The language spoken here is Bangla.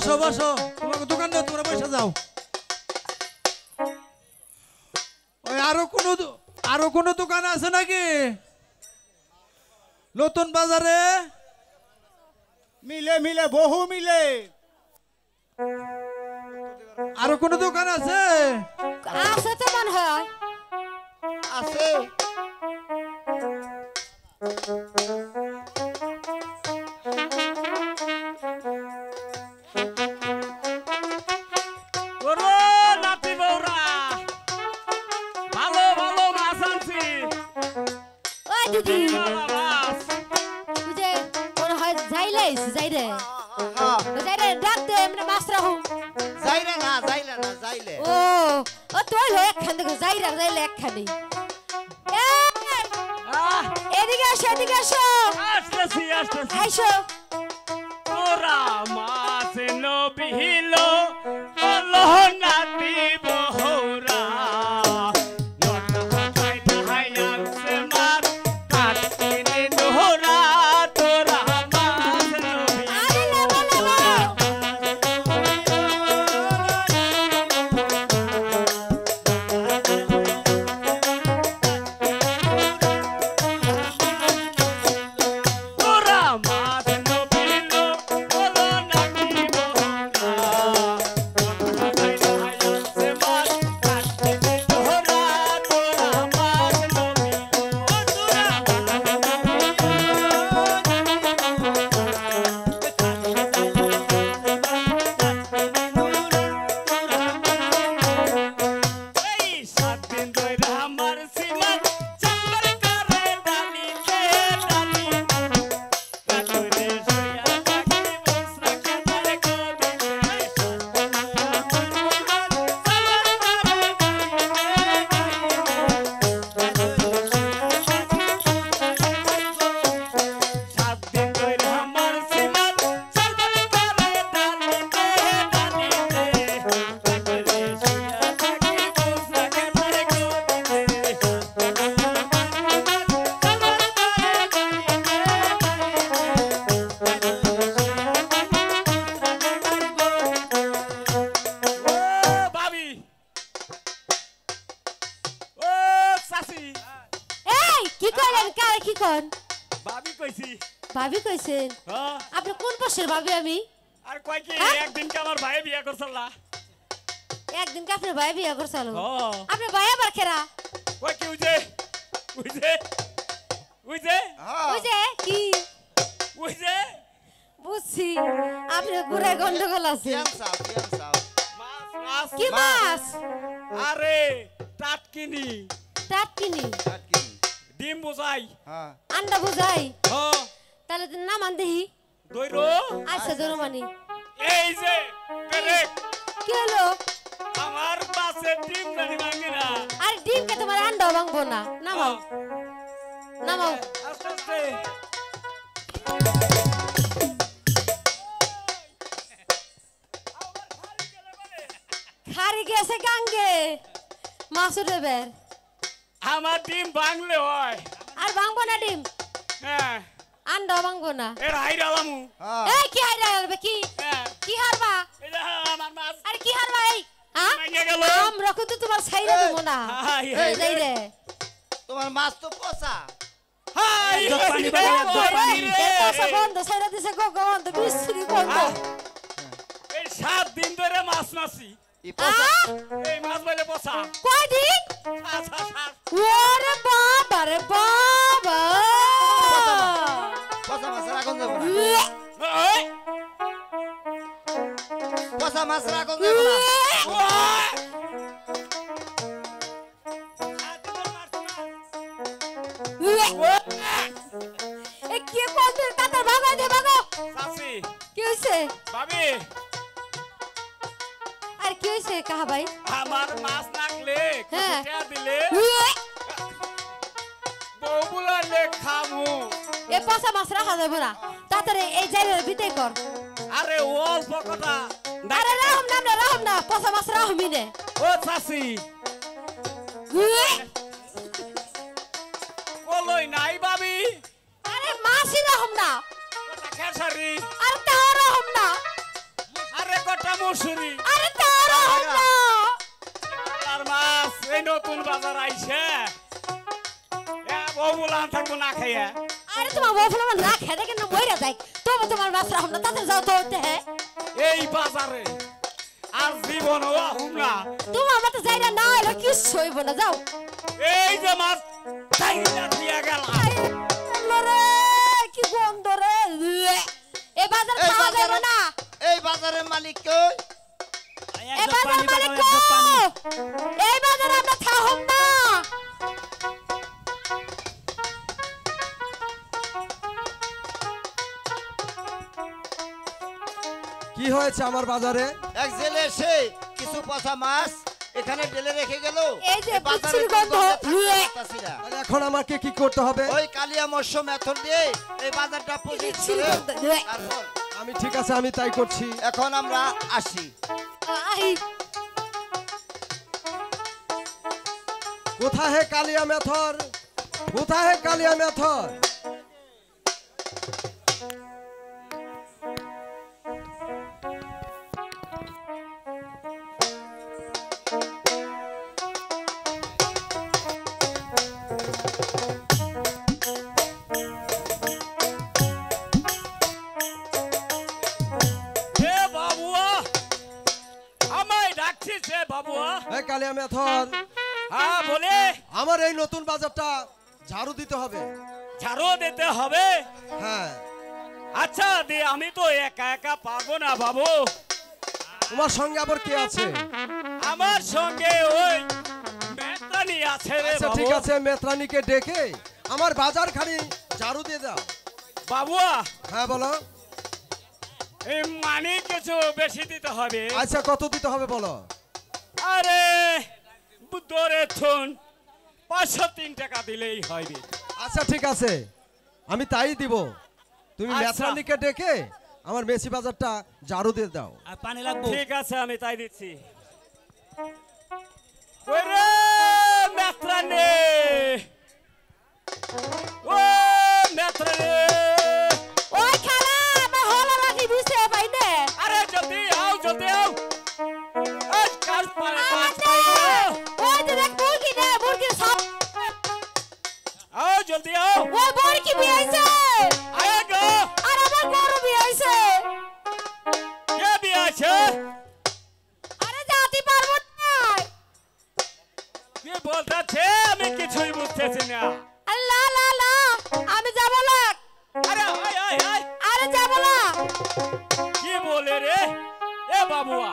বসো বসো তোমার দোকান দাও তোমরা বসে যাও ওই আরো কোনো দোকান আছে নাকি নতুন বাজারে মিলে মিলে বহু মিলে আরো কোনো দোকান আছে আছে তো মনে হয় আছে ওরে নাতি বৌরা ভালো ভালো মাছ আনছি ওই দিদি বাবা মাছ বুঝে মনে হয় যাইলাইস যাই রে ডাক দে আমরা মাছ রাখো যাইলে না যাইলে না যাইলে ও ও তুই লো একখান দেখো যাইলে একখানি এদিকে আসো আসতেছি আইসো তোরা মাছ নবিল হলো নাতি বৌরা ভাবি কইছেন আপনি কোন বছর ভাবি আমি আর কয় কি একদিন কে আমার ভাই বিয়া করছলা একদিন কে আপনার ভাই বিয়া করছালো আপনার ভাই আবার খেরা কয় কি উজে কি উজে বুঝছি আপনার গুড়ে গন্ডগোল আছে মাছ কি মাছ আরে টাটকিনি ডিম বুঝাই আন্ডা বুঝাই হ্যাঁ তাহলে নাম আন দেহি দইরো আচ্ছা দইরো মানি এই যে পেরেক কি হলো আমার পাশে ডিম নানি ভাঙে না আর ডিম কে তোমার আন্ডা ভাঙবো না নামাও আস্তে আস্তে খারি গেছে গাঙ্গে মাছ দেবে আমার ডিম ভাঙলে হয় আর ভাঙবো না ডিম হ্যাঁ আন্ডা ভাঙবো না এর হাইরালামু এই কি হারবে কি হারবা এটা আমার মাছ আরে কি হারবা এই হ্যাঁ ভাঙে গেল আমরা কত তোমার ছাইরা দেব না এই যাই রে তোমার মাছ তো পচা হাই পানি পানি এ পয়সা বন্ধ ছাইরা দিছে গন্ধ বিশ্রী গন্ধ এই 7 দিন ধরে মাছ মাছি এই মাছ বলে পচা কয় দিন আচ্ছা ওরে বাবা রে বাবা পচা মাছ রাখুন যাবো না ওই পচা মাছ রাখুন যাবো না এ কি বলতে তাতে ভাগো দে ভাগো সাসি কি হইছে ভাবি আর কি হইছে কাহা ভাই আমার মাছ লাগলে হ্যাঁ। কেটে দিলে বউগুলা লে খামু এ পয়সা মাছ রাখা যাবে না তাড়াতাড়ি এই জায়গায় বিদায় কর আরে অল্প কথা আরে রাহম না পয়সা মাছ রাহমি নে ও সাসি কলই নাই ভাবি আরে মাছই রাহম না কথা খেসারি আর তাও রাহম না আরে কটা মসুরি আরে তারা হলো আর মাছ এই নতুন বাজার আইছে এ বউলা থাকবো না খাইয়া আরে তোমার বউফলা না খেতে কেন মইরা যায় তবে তোমার মাছ রাখো না তাতে যাও তো হতে হ্যাঁ এই বাজারে আর জীবন হুম না তোমার মতো যাইরা না হলো কিছু হইব না যাও এই যে মাছ চাইনা দিয়া গেল রে কি গন্ধ রে এই বাজার খাওয়া যাবে না এই বাজারের মালিক কই? এই বাজার মালিক কো এই বাজার আমরা থাহম না কি হয়েছে আমার বাজারে? এক জেলে এসে কিছু পচা মাছ এখানে ঢেলে রেখে গেল। এই যে এই বাজারে বিচ্ছিরি গন্ধ। পাচ্ছি না। তাহলে এখন আমাকে কি করতে হবে? ওই কালিয়া মৎস্য মেথড দিয়ে এই বাজারটা পরিষ্কার বিচ্ছিরি করে গন্ধ। তারপর আমি ঠিক আছে, আমি তাই করছি। এখন আমরা আসি। আই কোথায় হে কালিয়া মেথর? কোথায় হে কালিয়া মেথর? এ বাবুয়া আমায় ডাকছিস রে বাবুয়া হে কালিয়া মেথর, হ্যাঁ বলে আমার এই নতুন বাজারটা ঝাড়ু দিতে হবে। ঝাড়ু দিতে হবে হ্যাঁ, আচ্ছা দে আমি তো একা একা পারবো না বাবু তোমার সঙ্গে আবার কে আছে? আমার সঙ্গে ওই মেতানি আছে রে আচ্ছা বাবু ঠিক আছে, মেত্রানিকে ডেকে আমার বাজার খানি ঝাড়ু দিয়ে দাও। বাবুয়া হ্যাঁ বলো। এই মানি কিছু বেশি দিতে হবে আচ্ছা কত দিতে হবে বলো? আরে ধরে থুন 503 টাকা দিলেই হবে আচ্ছা ঠিক আছে, আমি তাই দিব। তুমি আচ্ছা। মেত্রানিকে ডেকে আমার মেসি বাজারটা ঝাড়ু দিয়ে দাও। আর পানি লাগবো ঠিক আছে আমি তাই দিচ্ছি ওরে মেত্রানি ও মেত্রানি ওই খালা আমার হলো লাগি দিছে বাইনে আরে জলদি আও আজ কাল পারে কাজ ওই যে দেখ মুরগি সব আও জলদি আও ওই মুরগি বিয়াইছে আয় গো আর আমার গরু বিয়াইছে কে বিয়াছে আরে যাতে পারবো না কি বলতাছে আমি কিছুই বুঝতেছি না আল্লাহ লা লা আমি যাব না আরে আয় আরে যাব না কি বলে রে এ বাবুয়া